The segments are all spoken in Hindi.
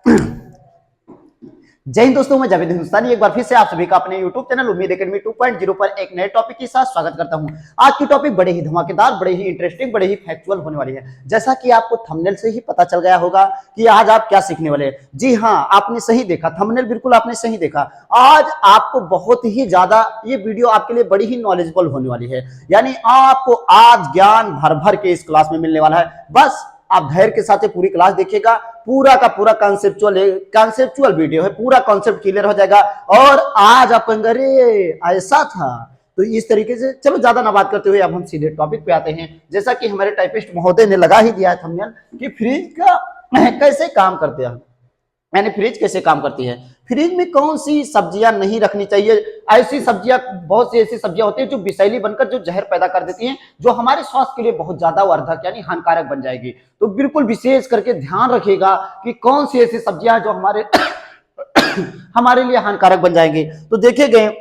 जय हिंद दोस्तों, मैं जावेद हिंदुस्तानी एक बार फिर से आप सभी का अपने YouTube चैनल उम्मीद एकेडमी 2.0 पर एक नए टॉपिक के साथ स्वागत करता हूं। आज की टॉपिक बड़े ही धमाकेदार, बड़े ही इंटरेस्टिंग, बड़े ही फैक्चुअल होने वाली है। जैसा कि आपको थंबनेल से ही पता चल गया होगा कि आज आप क्या सीखने वाले हैं। जी हाँ, आपने सही देखा, थंबनेल बिल्कुल आपने सही देखा। आज आपको बहुत ही ज्यादा ये वीडियो आपके लिए बड़ी ही नॉलेजेबल होने वाली है। यानी आपको आज ज्ञान भर भर के इस क्लास में मिलने वाला है। बस आप धैर्य के साथ पूरी क्लास देखिएगा। पूरा का पूरा कॉन्सेप्चुअल वीडियो है, पूरा कॉन्सेप्ट क्लियर हो जाएगा। और आज आप कहेंगे अरे ऐसा था, तो इस तरीके से चलो ज्यादा ना बात करते हुए अब हम सीधे टॉपिक पे आते हैं। जैसा कि हमारे टाइपिस्ट महोदय ने लगा ही दिया है थंबनेल कि फ्रिज का कैसे काम करते हैं, यानी फ्रिज कैसे काम करती है, फ्रिज में कौन सी सब्जियां नहीं रखनी चाहिए। ऐसी सब्जियां, बहुत सी ऐसी सब्जियां होती है जो विषैली बनकर जो जहर पैदा कर देती हैं, जो हमारे स्वास्थ्य के लिए बहुत ज्यादा वर्धक यानी हानिकारक बन जाएगी। तो बिल्कुल विशेष करके ध्यान रखिएगा कि कौन सी ऐसी सब्जियां जो हमारे हमारे लिए हानिकारक बन जाएंगी। तो देखे गए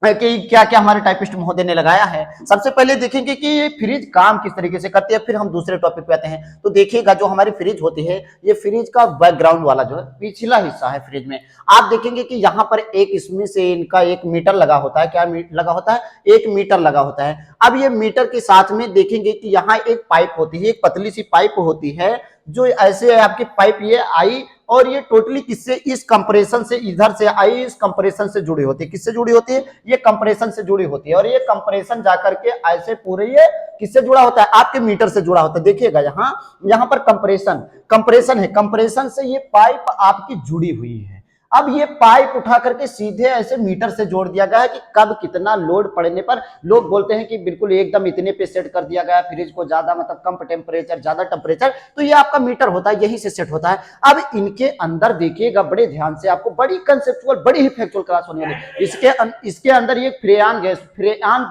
कि क्या क्या हमारे टाइपिस्ट महोदय ने लगाया है। सबसे पहले देखेंगे कि ये फ्रिज काम किस तरीके से करती है, फिर हम दूसरे टॉपिक पे आते हैं। तो देखिएगा जो हमारी फ्रिज होती है, ये फ्रिज का बैकग्राउंड वाला जो है पिछला हिस्सा है फ्रिज में, आप देखेंगे कि यहाँ पर एक इसमें से इनका एक मीटर लगा होता है। क्या लगा होता है? एक मीटर लगा होता है। अब ये मीटर के साथ में देखेंगे कि यहाँ एक पाइप होती है, एक पतली सी पाइप होती है जो ऐसे आपकी पाइप ये आई और ये टोटली किससे, इस कंप्रेशन से, इधर से आई, इस कंप्रेशन से जुड़ी होती है। किससे जुड़ी होती है? ये कंप्रेशन से जुड़ी होती है। और ये कंप्रेशन जाकर के ऐसे पूरे ये किससे जुड़ा होता है? आपके मीटर से जुड़ा होता है। देखिएगा यहाँ पर कंप्रेशन है, कंप्रेशन से ये पाइप आपकी जुड़ी हुई है। अब ये पाइप उठा करके सीधे ऐसे मीटर से जोड़ दिया गया है कि कब कितना लोड पड़ने पर, लोग बोलते हैं कि बिल्कुल एकदम इतने पे सेट कर दिया गया फ्रिज को, ज्यादा मतलब कम टेम्परेचर, ज्यादा टेम्परेचर, तो ये आपका मीटर होता है, यही से सेट होता है। अब इनके अंदर देखिएगा बड़े ध्यान से, आपको बड़ी कंसेप्चुअल, बड़ी ही फैक्चुअल क्लास होने वाली है। इसके अंदर ये फ्रेयान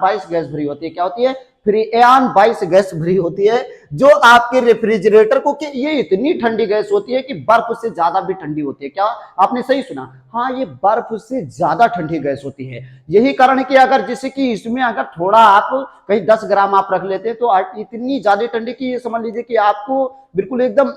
22 गैस भरी होती है। क्या होती है? फ्रेयान 22 गैस भरी होती है, जो आपके रेफ्रिजरेटर को, कि ये इतनी ठंडी गैस होती है कि बर्फ से ज्यादा भी ठंडी होती है। क्या आपने सही सुना? हाँ, ये बर्फ से ज्यादा ठंडी गैस होती है। यही कारण है कि अगर जैसे कि इसमें अगर थोड़ा आप कहीं 10 ग्राम आप रख लेते हैं तो इतनी ज्यादा ठंडी की ये समझ लीजिए कि आपको बिल्कुल एकदम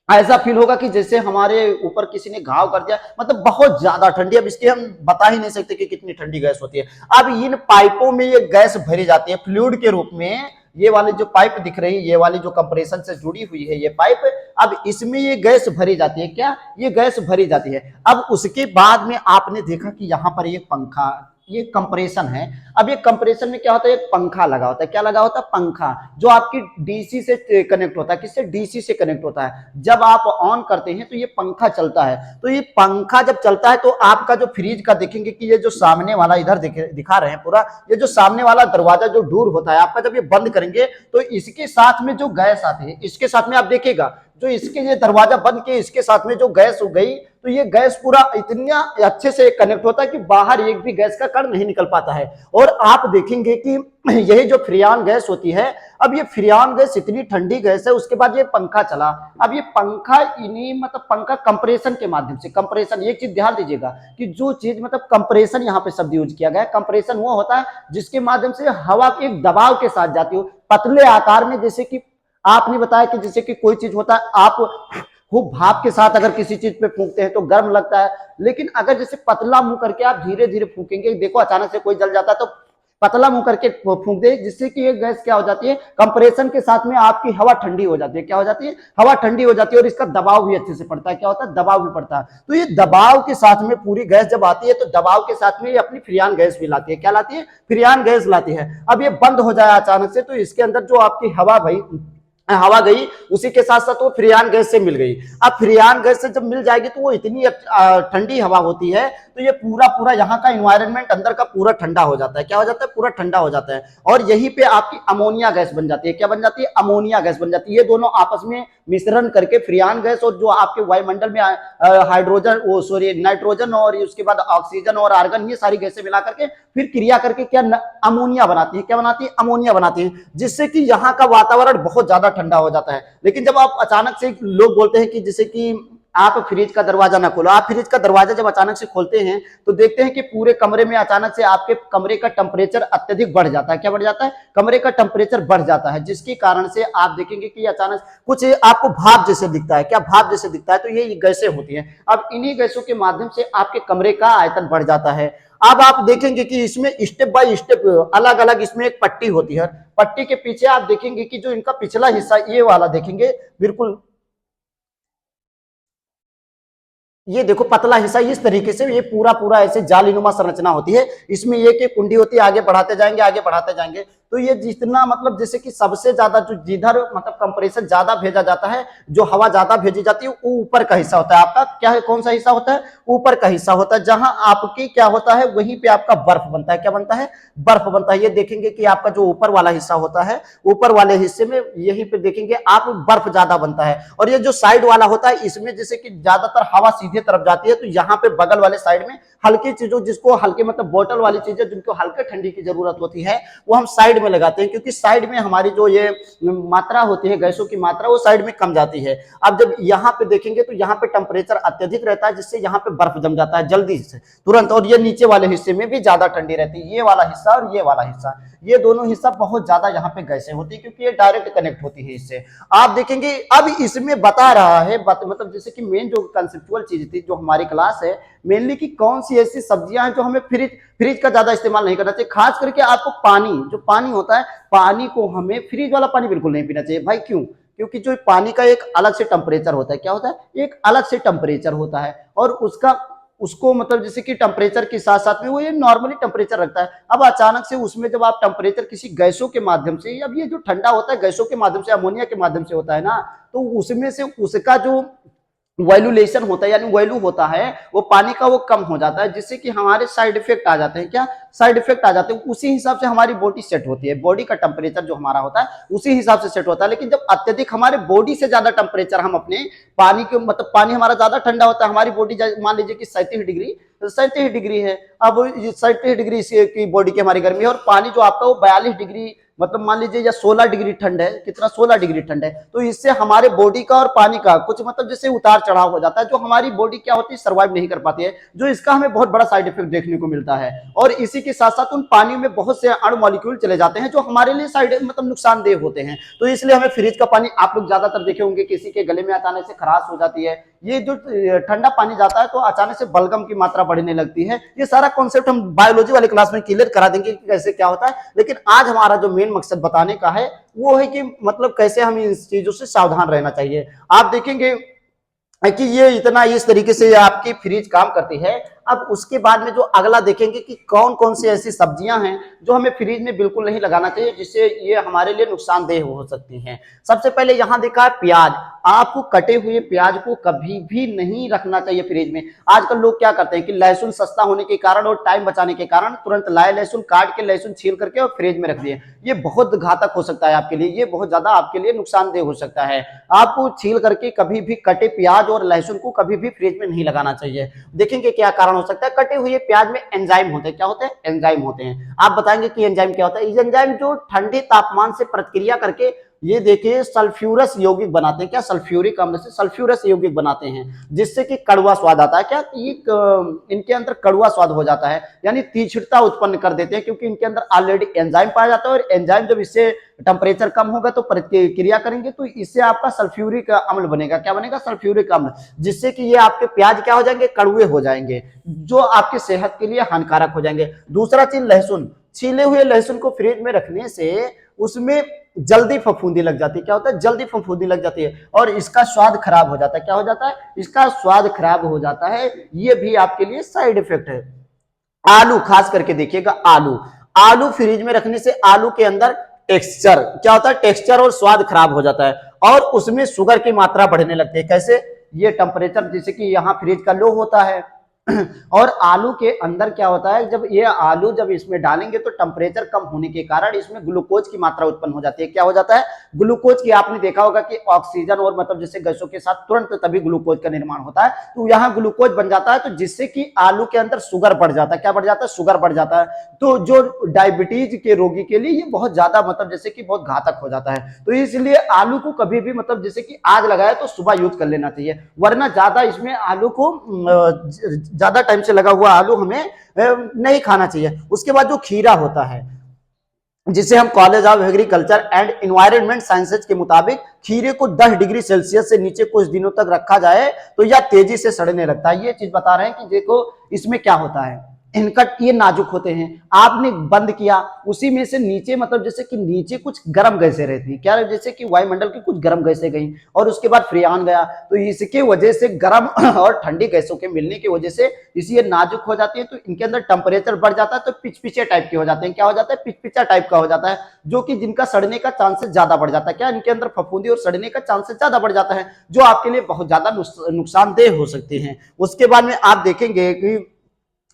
ऐसा फील होगा कि जैसे हमारे ऊपर किसी ने घाव कर दिया, मतलब बहुत ज्यादा ठंडी। अब इसकी हम बता ही नहीं सकते कि कितनी ठंडी गैस होती है। अब इन पाइपों में ये गैस भरी जाती है फ्लूइड के रूप में। ये वाली जो पाइप दिख रही है, ये वाली जो कंप्रेशन से जुड़ी हुई है ये पाइप, अब इसमें ये गैस भरी जाती है। क्या? ये गैस भरी जाती है। अब उसके बाद में आपने देखा कि यहाँ पर ये पंखा, ये कंप्रेशन है। अब ये कंप्रेशन में क्या होता है? एक पंखा लगा होता है। क्या लगा होता है? पंखा, जो आपकी डीसी से कनेक्ट होता है। किससे? डीसी से कनेक्ट होता है। जब आप ऑन करते हैं तो ये पंखा चलता है। तो ये पंखा जब चलता है तो आपका जो फ्रिज का देखेंगे कि ये जो सामने वाला इधर दिखा रहे हैं पूरा, ये जो सामने वाला दरवाजा जो डोर होता है आपका, जब ये बंद करेंगे तो इसके साथ में जो गैस आती है, इसके साथ में आप देखिएगा जो इसके ये दरवाजा बंद के इसके साथ में जो गैस हो गई, तो ये गैस पूरा इतना अच्छे से कनेक्ट होता है कि बाहर एक भी गैस का कण नहीं निकल पाता है। और आप देखेंगे कि यही जो फ्रियान गैस होती है, अब ये फ्रियान गैस इतनी ठंडी गैस है, उसके बाद ये पंखा चला। अब ये पंखा इन्हीं मतलब पंखा कंप्रेशन के माध्यम से, कंप्रेशन, एक चीज ध्यान दीजिएगा कि जो चीज मतलब कंप्रेशन यहाँ पे शब्द यूज किया गया है, कंप्रेशन वो होता है जिसके माध्यम से हवा एक दबाव के साथ जाती हो पतले आकार में। जैसे कि आपने बताया कि जैसे कि कोई चीज होता है, आप खूब भाप के साथ अगर किसी चीज पे फूंकते हैं तो गर्म लगता है, लेकिन अगर जैसे पतला मुंह करके आप धीरे धीरे फूकेंगे, देखो अचानक से कोई जल जाता है तो पतला मुंह करके फूंक दे, जिससे कि ये गैस क्या हो जाती है? कंप्रेशन के साथ में आपकी हवा ठंडी हो जाती है। क्या हो जाती है? हवा ठंडी हो जाती है। और इसका दबाव भी अच्छे से पड़ता है। क्या होता है? दबाव भी पड़ता है। तो ये दबाव के साथ में पूरी गैस जब आती है तो दबाव के साथ में ये अपनी फ्रियान गैस भी लाती है। क्या लाती है? फ्रियान गैस लाती है। अब ये बंद हो जाए अचानक से तो इसके अंदर जो आपकी हवा गई, उसी के साथ साथ वो फ्रियान गैस से मिल गई। अब फ्रियान गैस से जब मिल जाएगी तो वो इतनी ठंडी हवा होती है, तो ये पूरा यहाँ का एनवायरनमेंट अंदर का पूरा ठंडा हो जाता है। क्या हो जाता है? पूरा ठंडा हो जाता है। और यहीं पे आपकी अमोनिया गैस बन जाती है। क्या बन जाती है? अमोनिया गैस बन जाती है। ये दोनों आपस में मिश्रण करके फ्रियान गैस और जो आपके वायुमंडल में हाइड्रोजन, वो सॉरी नाइट्रोजन और उसके बाद ऑक्सीजन और आर्गन, ये सारी गैसें मिला करके फिर क्रिया करके क्या अमोनिया बनाती है। क्या बनाती है? अमोनिया बनाती है, जिससे कि यहाँ का वातावरण बहुत ज्यादा ठंडा हो जाता है। लेकिन जब आप अचानक से, लोग बोलते हैं कि जैसे कि आप फ्रिज का दरवाजा ना खोलो। आप फ्रिज का दरवाजा जब अचानक से खोलते हैं तो देखते हैं कि पूरे कमरे में अचानक से आपके कमरे का टेम्परेचर अत्यधिक बढ़ जाता है। क्या बढ़ जाता है? कमरे का टेम्परेचर बढ़ जाता है, जिसके कारण से आप देखेंगे कि अचानक कुछ आपको भाप जैसे दिखता है। क्या भाप जैसे दिखता है? तो ये गैसें होती हैं। अब इन्हीं गैसों के माध्यम से आपके कमरे का आयतन बढ़ जाता है। अब आप देखेंगे कि इसमें स्टेप बाय स्टेप अलग अलग इसमें एक पट्टी होती है। पट्टी के पीछे आप देखेंगे कि जो इनका पिछला हिस्सा ये वाला देखेंगे, बिल्कुल ये देखो पतला हिस्सा इस तरीके से ये पूरा पूरा ऐसे जालीनुमा संरचना होती है। इसमें एक एक कुंडी होती है, आगे बढ़ाते जाएंगे आगे बढ़ाते जाएंगे। तो ये जितना मतलब जैसे कि सबसे ज्यादा जो जिधर मतलब कंप्रेसर ज्यादा भेजा जाता है, जो हवा ज्यादा भेजी जाती है, वो ऊपर का हिस्सा होता है। आपका क्या है, कौन सा हिस्सा होता है? ऊपर का हिस्सा होता है, जहां आपकी क्या होता है, वहीं पे आपका बर्फ बनता है। क्या बनता है? बर्फ बनता है। ये देखेंगे कि आपका जो ऊपर वाला हिस्सा होता है, ऊपर वाले हिस्से में यहीं पे देखेंगे आप बर्फ ज्यादा बनता है। और ये जो साइड वाला होता है, इसमें जैसे कि ज्यादातर हवा सीधे तरफ जाती है, तो यहाँ पे बगल वाले साइड में हल्की चीजों, जिसको हल्के मतलब बोतल वाली चीजें जिनको हल्के ठंडी की जरूरत होती है, वो हम साइड में लगाते हैं, क्योंकि साइड में हमारी जो ये मात्रा होती है, गैसों की मात्रा, वो साइड में कम जाती है। अब जब यहाँ पे देखेंगे तो यहाँ पे टेम्परेचर अत्यधिक रहता है, जिससे यहाँ पे बर्फ जम जाता है जल्दी से, तुरंत। और ये नीचे वाले हिस्से में भी ज्यादा ठंडी रहती है, ये वाला हिस्सा और ये वाला हिस्सा, ये दोनों हिस्सा बहुत ज्यादा यहाँ पे गैसें होती है, क्योंकि ये डायरेक्ट कनेक्ट होती है इससे। आप देखेंगे अब इसमें बता रहा है मतलब जैसे कि मेन जो कंसेप्चुअल चीज थी जो हमारी क्लास है, मेनली कि कौन सी ऐसी सब्जियां हैं जो हमें फ्रिज का ज्यादा इस्तेमाल नहीं करना चाहिए। खास करके आपको पानी, जो पानी होता है, पानी को हमें फ्रिज वाला पानी बिल्कुल नहीं पीना चाहिए भाई। क्यों? क्योंकि जो पानी का एक अलग से टेम्परेचर होता है। क्या होता है? एक अलग से टेम्परेचर होता है, और उसको मतलब जैसे कि टेम्परेचर के साथ साथ में वो ये नॉर्मली टेम्परेचर रखता है। अब अचानक से उसमें जब आप टेम्परेचर किसी गैसों के माध्यम से, अब ये जो ठंडा होता है गैसों के माध्यम से, अमोनिया के माध्यम से होता है ना, तो उसमें से उसका जो वैल्यूलेशन होता है, यानी वैल्यू होता है, वो पानी का वो कम हो जाता है, जिससे कि हमारे साइड इफेक्ट आ जाते हैं। क्या साइड इफेक्ट आ जाते हैं? उसी हिसाब से हमारी बॉडी सेट होती है। बॉडी का टेम्परेचर जो हमारा होता है उसी हिसाब से सेट होता है। लेकिन जब अत्यधिक हमारे बॉडी से ज्यादा टेम्परेचर हम अपने पानी के मतलब पानी हमारा ज्यादा ठंडा होता है, हमारी बॉडी मान लीजिए कि 37 डिग्री, 37 डिग्री है। अब 37 डिग्री की बॉडी की हमारी गर्मी है, और पानी जो आपका वो 42 डिग्री मतलब मान लीजिए, या 16 डिग्री ठंड है। कितना? 16 डिग्री ठंड है। तो इससे हमारे बॉडी का और पानी का कुछ मतलब जैसे उतार चढ़ाव हो जाता है, जो हमारी बॉडी क्या होती है, सर्वाइव नहीं कर पाती है, जो इसका हमें बहुत बड़ा साइड इफेक्ट देखने को मिलता है। और इसी के साथ साथ उन पानी में बहुत से अणु मॉलिक्यूल चले जाते हैं, जो हमारे लिए साइड मतलब नुकसानदेह होते हैं। तो इसलिए हमें फ्रिज का पानी, आप लोग ज्यादातर देखे होंगे किसी के गले में अचानक से खराश हो जाती है, ये जो ठंडा पानी जाता है तो अचानक से बलगम की मात्रा बढ़ने लगती है। ये सारा कॉन्सेप्ट हम बायोलॉजी वाले क्लास में क्लियर करा देंगे कि कैसे क्या होता है। लेकिन आज हमारा जो मेन मकसद बताने का है वो है कि मतलब कैसे हमें इन चीजों से सावधान रहना चाहिए। आप देखेंगे कि ये इतना इस तरीके से आपकी फ्रिज काम करती है। अब उसके बाद में जो अगला देखेंगे कि कौन कौन सी ऐसी सब्जियां हैं जो हमें फ्रिज में बिल्कुल नहीं लगाना चाहिए, जिससे ये हमारे लिए नुकसानदेह हो सकती हैं। सबसे पहले यहां देखा है प्याज। आपको कटे हुए प्याज को कभी भी नहीं रखना चाहिए फ्रिज में। आजकल लोग क्या करते हैं कि लहसुन सस्ता होने के कारण और टाइम बचाने के कारण तुरंत लाए लहसुन, काट के लहसुन छील करके और फ्रिज में रख दिए। ये बहुत घातक हो सकता है आपके लिए, ये बहुत ज्यादा आपके लिए नुकसानदेह हो सकता है। आपको छील करके कभी भी कटे प्याज और लहसुन को कभी भी फ्रिज में नहीं लगाना चाहिए। देखेंगे क्या कारण हो सकता है। कटे हुए प्याज में एंजाइम होते हैं। क्या होते हैं? एंजाइम होते हैं। आप बताएंगे कि एंजाइम क्या होता है। ये एंजाइम जो ठंडे तापमान से प्रतिक्रिया करके ये देखिए सल्फ्यूरस यौगिक बनाते हैं। क्या? सल्फ्यूरिक अम्ल से सल्फ्यूरस यौगिक बनाते हैं, जिससे कि कड़वा स्वाद आता है। क्या? इनके अंदर कड़वा स्वाद हो जाता है, यानी तीक्ष्णता उत्पन्न कर देते हैं, क्योंकि इनके अंदर ऑलरेडी एंजाइम पाया जाता है। और एंजाइम जब इससे टेम्परेचर कम होगा तो प्रतिक्रिया करेंगे, तो इससे आपका सल्फ्यूरिक अम्ल बनेगा। क्या बनेगा? सल्फ्यूरिक अम्ल, जिससे कि ये आपके प्याज क्या हो जाएंगे? कड़वे हो जाएंगे, जो आपकी सेहत के लिए हानिकारक हो जाएंगे। दूसरा चीज लहसुन। छीले हुए लहसुन को फ्रिज में रखने से उसमें जल्दी फफूंदी लग जाती है। क्या होता है? जल्दी फफूंदी लग जाती है, और इसका स्वाद खराब हो जाता है। क्या हो जाता है? इसका स्वाद खराब हो जाता है। ये भी आपके लिए साइड इफेक्ट है। आलू, खास करके देखिएगा, आलू आलू फ्रिज में रखने से आलू के अंदर टेक्सचर क्या होता है? टेक्सचर और स्वाद खराब हो जाता है, और उसमें शुगर की मात्रा बढ़ने लगती है। कैसे? ये टेम्परेचर जैसे कि यहाँ फ्रिज का लो होता है, और आलू के अंदर क्या होता है, जब ये आलू जब इसमें डालेंगे तो टेम्परेचर कम होने के कारण इसमें ग्लूकोज की मात्रा उत्पन्न हो जाती है। क्या हो जाता है, ग्लूकोज की। आपने देखा होगा कि ऑक्सीजन और मतलब जैसे गैसों के साथ तुरंत तभी ग्लूकोज का निर्माण होता है, तो यहाँ ग्लूकोज बन जाता है, तो जिससे कि आलू के अंदर शुगर बढ़ जाता है। क्या बढ़ जाता है, शुगर बढ़ जाता है। तो जो डायबिटीज के रोगी के लिए ये बहुत ज्यादा मतलब जैसे कि बहुत घातक हो जाता है। तो इसलिए आलू को कभी भी मतलब जैसे कि आग लगाए तो सुबह यूज कर लेना चाहिए, वरना ज्यादा इसमें आलू को ज्यादा टाइम से लगा हुआ आलू हमें नहीं खाना चाहिए। उसके बाद जो खीरा होता है, जिसे हम college of agriculture and environment sciences के मुताबिक खीरे को 10 डिग्री सेल्सियस से नीचे कुछ दिनों तक रखा जाए तो यह तेजी से सड़ने लगता है। ये चीज बता रहे हैं कि देखो इसमें क्या होता है, इनका ये नाजुक होते हैं, आपने बंद किया उसी में से नीचे मतलब जैसे कि नीचे कुछ गर्म गैसें रहती, क्या जैसे कि वायुमंडल की कुछ गर्म गैसें गई और उसके बाद फ्रियान गया, तो इसके वजह से गर्म और ठंडी गैसों के मिलने की वजह से इसी नाजुक हो जाती है, तो इनके अंदर टेम्परेचर बढ़ जाता है, तो पिचपिचे टाइप के हो जाते हैं। क्या हो जाता है, पिचपिचा टाइप का हो जाता है, जो कि जिनका सड़ने का चांसेस ज्यादा बढ़ जाता है। क्या इनके अंदर फफूंदी और सड़ने का चांसेस ज्यादा बढ़ जाता है, जो आपके लिए बहुत ज्यादा नुकसानदेह हो सकते हैं। उसके बाद में आप देखेंगे कि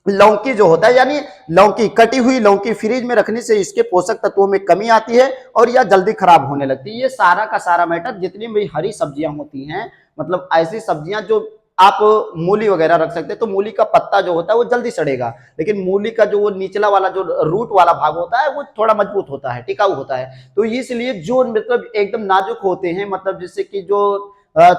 लौकी जो होता है, यानी लौकी, कटी हुई लौकी फ्रिज में रखने से इसके पोषक तत्वों में कमी आती है और यह जल्दी खराब होने लगती है। ये सारा का सारा मैटर, जितनी भी हरी सब्जियां होती हैं, मतलब ऐसी सब्जियां जो आप मूली वगैरह रख सकते हैं, तो मूली का पत्ता जो होता है वो जल्दी सड़ेगा, लेकिन मूली का जो वो निचला वाला जो रूट वाला भाग होता है वो थोड़ा मजबूत होता है, टिकाऊ होता है। तो इसलिए जो मतलब एकदम नाजुक होते हैं, मतलब जैसे कि जो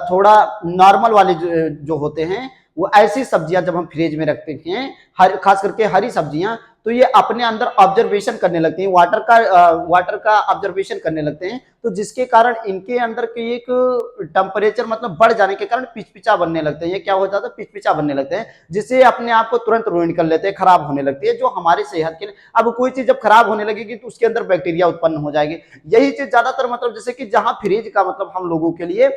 थोड़ा नॉर्मल वाले जो होते हैं, वो ऐसी सब्जियां जब हम फ्रिज में रखते हैं, खास करके हरी सब्जियां, तो ये अपने अंदर ऑब्जर्वेशन करने लगती हैं, वाटर का ऑब्जर्वेशन करने लगते हैं, तो जिसके कारण इनके अंदर के एक टेम्परेचर मतलब बढ़ जाने के कारण पिचपिचा बनने लगते हैं। ये क्या हो जाता है, पिचपिचा बनने लगते हैं, जिससे अपने आप को तुरंत रुइन कर लेते हैं, खराब होने लगती है, जो हमारी सेहत के लिए। अब कोई चीज जब खराब होने लगेगी तो उसके अंदर बैक्टीरिया उत्पन्न हो जाएगी। यही चीज ज्यादातर मतलब जैसे कि जहां फ्रिज का मतलब हम लोगों के लिए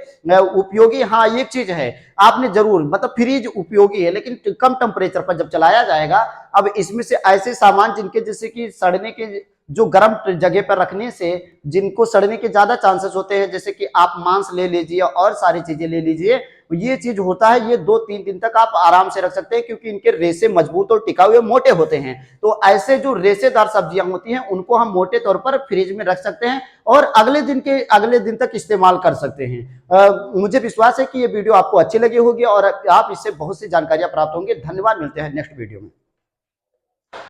उपयोगी, हाँ एक चीज है, आपने जरूर मतलब फ्रिज उपयोगी है, लेकिन कम टेम्परेचर पर जब चलाया जाएगा। अब इसमें से ऐसे सामान जिनके जैसे कि सड़ने के, जो गर्म जगह पर रखने से जिनको सड़ने के ज्यादा चांसेस होते हैं, जैसे कि आप मांस ले लीजिए और सारी चीजें ले लीजिए, ये चीज होता है, ये 2-3 दिन तक आप आराम से रख सकते हैं, क्योंकि इनके रेशे मजबूत और टिकाऊ मोटे होते हैं। तो ऐसे जो रेशेदार सब्जियां होती हैं उनको हम मोटे तौर पर फ्रिज में रख सकते हैं और अगले दिन तक इस्तेमाल कर सकते हैं। मुझे विश्वास है कि ये वीडियो आपको अच्छी लगी होगी और आप इससे बहुत सी जानकारियां प्राप्त होंगी। धन्यवाद, मिलते हैं नेक्स्ट वीडियो में।